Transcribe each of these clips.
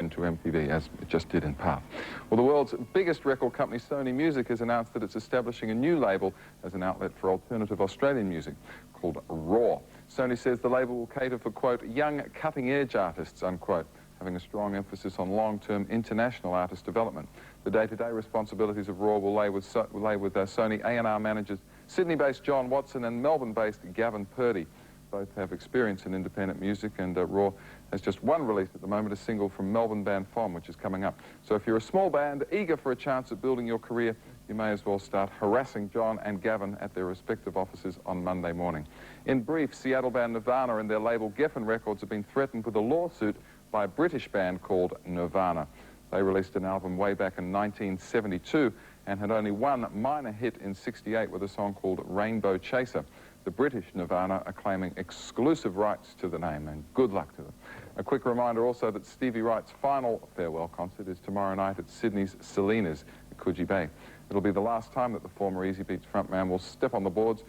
into MTV, as it just did in part. Well, the world's biggest record company, Sony Music, has announced that it's establishing a new label as an outlet for alternative Australian music called RAW. Sony says the label will cater for, quote, young cutting-edge artists, unquote, having a strong emphasis on long-term international artist development. The day-to-day responsibilities of RAW will lay with Sony A&R managers Sydney-based John Watson and Melbourne-based Gavin Purdy. Both have experience in independent music, and RAW has just one release at the moment, a single from Melbourne band FOM, which is coming up. So if you're a small band eager for a chance at building your career, you may as well start harassing John and Gavin at their respective offices on Monday morning. In brief, Seattle band Nirvana and their label Geffen Records have been threatened with a lawsuit by a British band called Nirvana. They released an album way back in 1972 and had only one minor hit in '68 with a song called Rainbow Chaser. The British Nirvana are claiming exclusive rights to the name, and good luck to them. A quick reminder also that Stevie Wright's final farewell concert is tomorrow night at Sydney's Salinas at Coogee Bay. It'll be the last time that the former Easy Beats frontman will step on the boards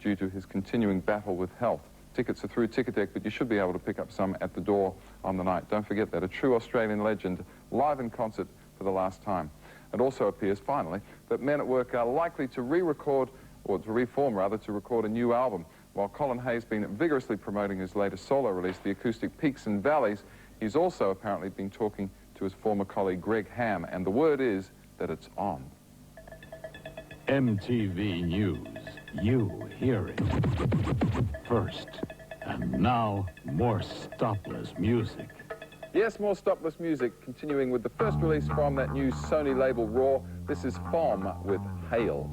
due to his continuing battle with health. Tickets are through Ticketek, but you should be able to pick up some at the door on the night. Don't forget that, a true Australian legend live in concert for the last time. It also appears, finally, that Men at Work are likely to re-record, or to reform rather, to record a new album. While Colin Hay's been vigorously promoting his latest solo release, the acoustic Peaks and Valleys, he's also apparently been talking to his former colleague Greg Ham, and the word is that it's on. MTV News. You hear it first. And now, more stopless music. Yes, more stopless music, continuing with the first release from that new Sony label RAW. This is FOM with Hail.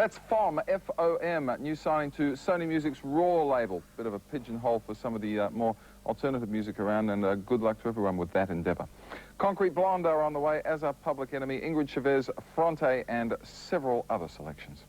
That's FOM, F-O-M, new signing to Sony Music's Raw label. Bit of a pigeonhole for some of the more alternative music around, and good luck to everyone with that endeavour. Concrete Blonde are on the way, as are Public Enemy, Ingrid Chavez, Fronte, and several other selections.